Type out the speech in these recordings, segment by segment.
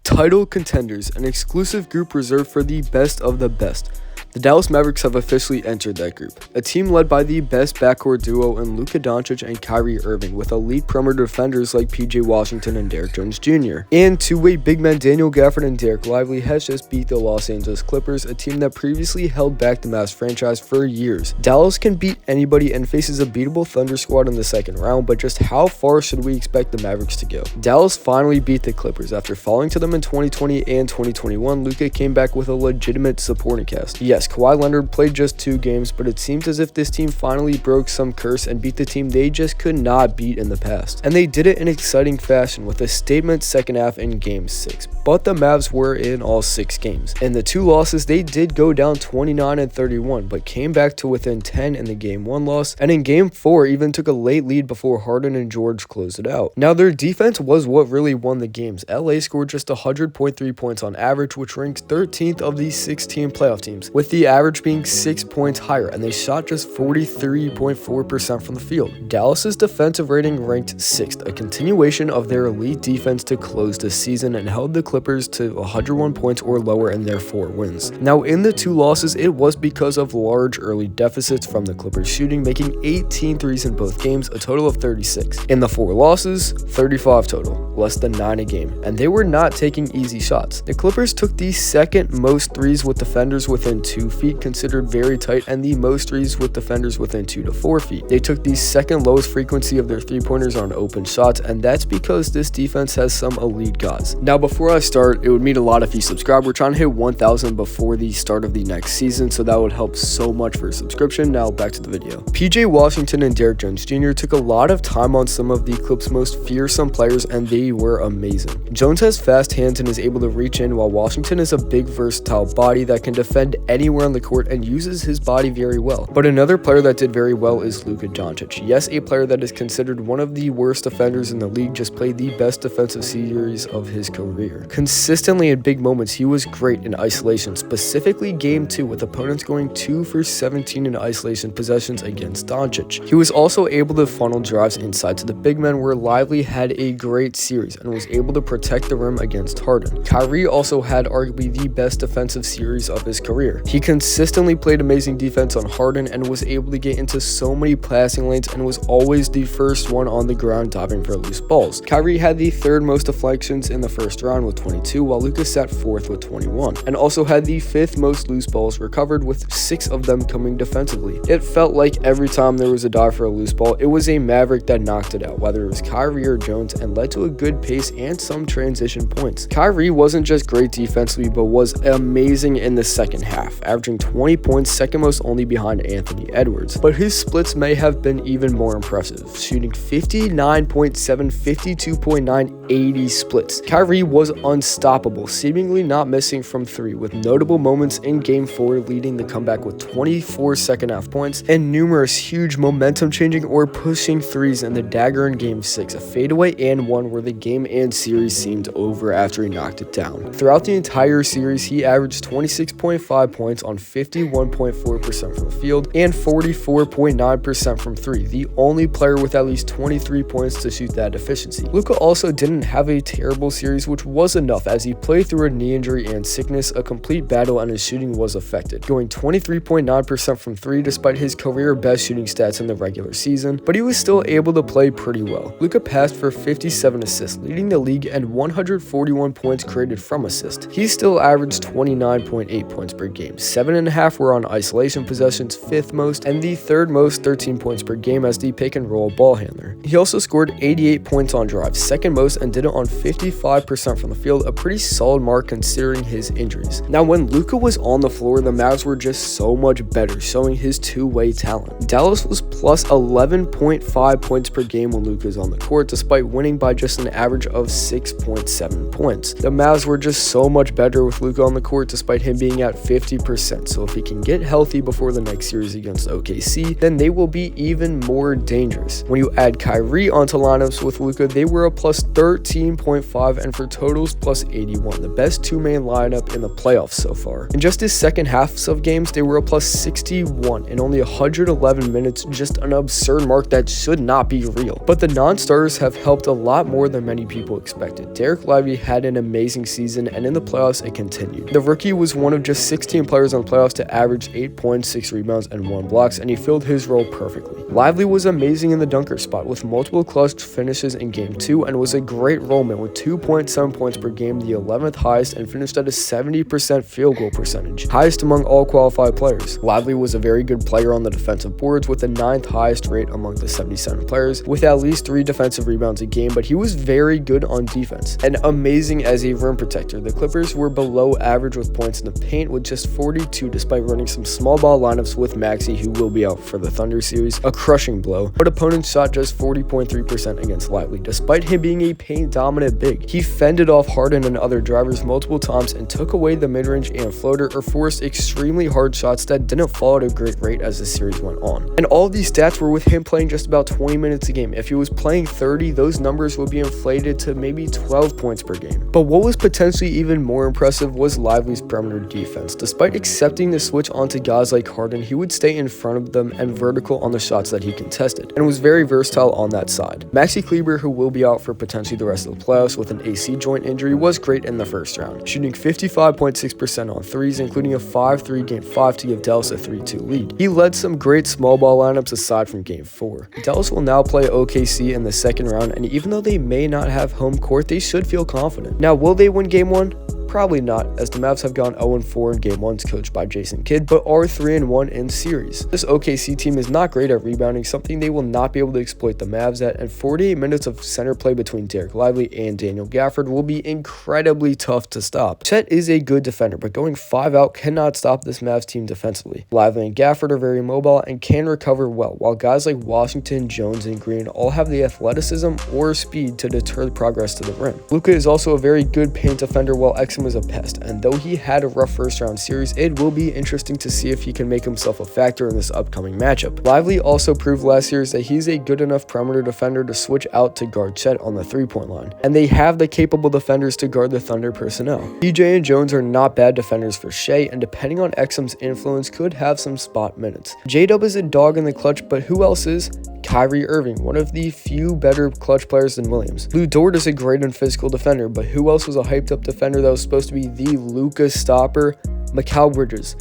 Title contenders, an exclusive group reserved for the best of the best. The Dallas Mavericks have officially entered that group, a team led by the best backcourt duo in Luka Doncic and Kyrie Irving, with elite perimeter defenders like PJ Washington and Derrick Jones Jr. And two-way big men Daniel Gafford and Derek Lively has just beat the Los Angeles Clippers, a team that previously held back the Mavs franchise for years. Dallas can beat anybody and faces a beatable Thunder squad in the second round, but just how far should we expect the Mavericks to go? Dallas finally beat the Clippers. After falling to them in 2020 and 2021, Luka came back with a legitimate supporting cast. Yes, Kawhi Leonard played just 2 games, but it seems as if this team finally broke some curse and beat the team they just could not beat in the past. And they did it in exciting fashion with a statement second half in Game 6. But the Mavs were in all 6 games. In the 2 losses, they did go down 29-31, but came back to within 10 in the Game 1 loss, and in Game 4 even took a late lead before Harden and George closed it out. Now, their defense was what really won the games. LA scored just 100.3 points on average, which ranks 13th of the 16 playoff teams, with the average being 6 points higher, and they shot just 43.4% from the field. Dallas's defensive rating ranked 6th, a continuation of their elite defense to close the season, and held the Clippers to 101 points or lower in their 4 wins. Now, in the 2 losses, it was because of large early deficits from the Clippers shooting, making 18 threes in both games, a total of 36. In the 4 losses, 35 total, less than 9 a game, and they were not taking easy shots. The Clippers took the second most threes with defenders within 2 feet, considered very tight, and the most threes with defenders within 2 to 4 feet. They took the second lowest frequency of their 3-pointers on open shots, and that's because this defense has some elite guys. Now, before I start, it would mean a lot if you subscribe. We're trying to hit 1,000 before the start of the next season, so that would help so much for a subscription. Now back to the video. PJ Washington and Derrick Jones Jr. took a lot of time on some of the Clips' most fearsome players, and they were amazing. Jones has fast hands and is able to reach in, while Washington is a big versatile body that can defend anywhere on the court and uses his body very well. But another player that did very well is Luka Doncic. Yes, a player that is considered one of the worst defenders in the league, just played the best defensive series of his career. Consistently in big moments, he was great in isolation, specifically Game 2, with opponents going 2 for 17 in isolation possessions against Doncic. He was also able to funnel drives inside to the big men, where Lively had a great series and was able to protect the rim against Harden. Kyrie also had arguably the best defensive series of his career. He consistently played amazing defense on Harden and was able to get into so many passing lanes and was always the first one on the ground diving for loose balls. Kyrie had the 3rd most deflections in the first round with 22, while Luka sat 4th with 21, and also had the 5th most loose balls recovered, with 6 of them coming defensively. It felt like every time there was a dive for a loose ball, it was a Maverick that knocked it out, whether it was Kyrie or Jones, and led to a good pace and some transition points. Kyrie wasn't just great defensively, but was amazing in the second half, averaging 20 points, second most only behind Anthony Edwards. But his splits may have been even more impressive, shooting 59.7, 52.9, 80 splits. Kyrie was unstoppable, seemingly not missing from 3, with notable moments in Game 4 leading the comeback with 24 second half points and numerous huge momentum changing or pushing threes in the dagger in Game 6, a fadeaway and one where the game and series seemed over after he knocked it down. Throughout the entire series, he averaged 26.5 points on 51.4% from the field and 44.9% from 3, the only player with at least 23 points to shoot that efficiency. Luka also didn't have a terrible series, which was enough as he played through a knee injury and sickness, a complete battle, and his shooting was affected, going 23.9% from 3 despite his career best shooting stats in the regular season, but he was still able to play pretty well. Luka passed for 57 assists, leading the league, and 141 points created from assists. He still averaged 29.8 points per game, 7.5 were on isolation possessions, 5th most, and the 3rd most, 13 points per game as the pick and roll ball handler. He also scored 88 points on drives, 2nd most, and did it on 55% from the field, a pretty solid mark considering his injuries. Now, when Luka was on the floor, the Mavs were just so much better, showing his two-way talent. Dallas was plus 11.5 points per game when Luka is on the court, despite winning by just an average of 6.7 points. The Mavs were just so much better with Luka on the court, despite him being at 50%, so if he can get healthy before the next series against OKC, then they will be even more dangerous. When you add Kyrie onto lineups with Luka, they were a plus 13.5, and for totals plus 81, the best 2-man lineup in the playoffs so far. In just his second halves of games, they were a plus 61 in only 111 minutes, just just an absurd mark that should not be real. But the non-starters have helped a lot more than many people expected. Dereck Lively had an amazing season, and in the playoffs it continued. The rookie was one of just 16 players on the playoffs to average 8 points, 6 rebounds, and 1 blocks, and he filled his role perfectly. Lively was amazing in the dunker spot with multiple clutch finishes in Game 2 and was a great rollman with 2.7 points per game, the 11th highest, and finished at a 70% field goal percentage, highest among all qualified players. Lively was a very good player on the defensive boards with the 9th highest rate among the 77 players with at least 3 defensive rebounds a game, but he was very good on defense and amazing as a rim protector. The Clippers were below average with points in the paint with just 42 despite running some small ball lineups with Maxey, who will be out for the Thunder series, a crushing blow, but opponents shot just 40.3% against Lively despite him being a paint dominant big. He fended off Harden and other drivers multiple times and took away the mid-range and floater or forced extremely hard shots that didn't fall at a great rate as the series went on. And all these stats were with him playing just about 20 minutes a game. If he was playing 30, those numbers would be inflated to maybe 12 points per game. But what was potentially even more impressive was Lively's perimeter defense. Despite accepting the switch onto guys like Harden, he would stay in front of them and vertical on the shots that he contested, and was very versatile on that side. Maxi Kleber, who will be out for potentially the rest of the playoffs with an AC joint injury, was great in the first round, shooting 55.6% on threes, including a 5-3 Game 5 to give Dallas a 3-2 lead. He led some great small ball lineups aside from Game 4. Dallas will now play OKC in the second round, and even though they may not have home court, they should feel confident. Now, will they win Game 1? Probably not, as the Mavs have gone 0-4 in Game 1s coached by Jason Kidd, but are 3-1 in series. This OKC team is not great at rebounding, something they will not be able to exploit the Mavs at, and 48 minutes of center play between Dereck Lively and Daniel Gafford will be incredibly tough to stop. Chet is a good defender, but going 5 out cannot stop this Mavs team defensively. Lively and Gafford are very mobile and can recover well, while guys like Washington, Jones, and Green all have the athleticism or speed to deter progress to the rim. Luka is also a very good paint defender, while Exum is a pest, and though he had a rough first round series, it will be interesting to see if he can make himself a factor in this upcoming matchup. Lively also proved last year that he's a good enough perimeter defender to switch out to guard Chet on the 3-point line, and they have the capable defenders to guard the Thunder personnel. PJ and Jones are not bad defenders for Shai, and depending on Exum's influence, could have some spot minutes. J-Dub is a dog in the clutch, but who else is? Kyrie Irving, one of the few better clutch players than Williams. Lou Dort is a great and physical defender, but who else was a hyped up defender that was supposed to be the Luka stopper? Mikal Bridges.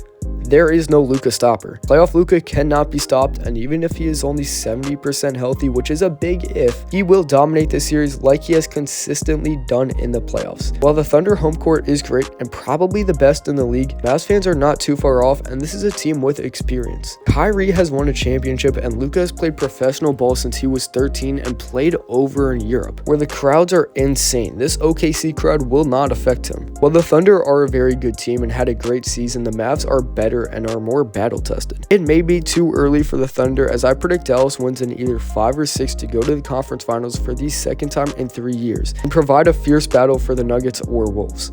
There is no Luka stopper. Playoff Luka cannot be stopped, and even if he is only 70% healthy, which is a big if, he will dominate this series like he has consistently done in the playoffs. While the Thunder home court is great and probably the best in the league, Mavs fans are not too far off, and this is a team with experience. Kyrie has won a championship, and Luka has played professional ball since he was 13 and played over in Europe, where the crowds are insane. This OKC crowd will not affect him. While the Thunder are a very good team and had a great season, the Mavs are better and are more battle tested. It may be too early for the Thunder, as I predict Dallas wins in either 5 or 6 to go to the conference finals for the second time in 3 years and provide a fierce battle for the Nuggets or Wolves.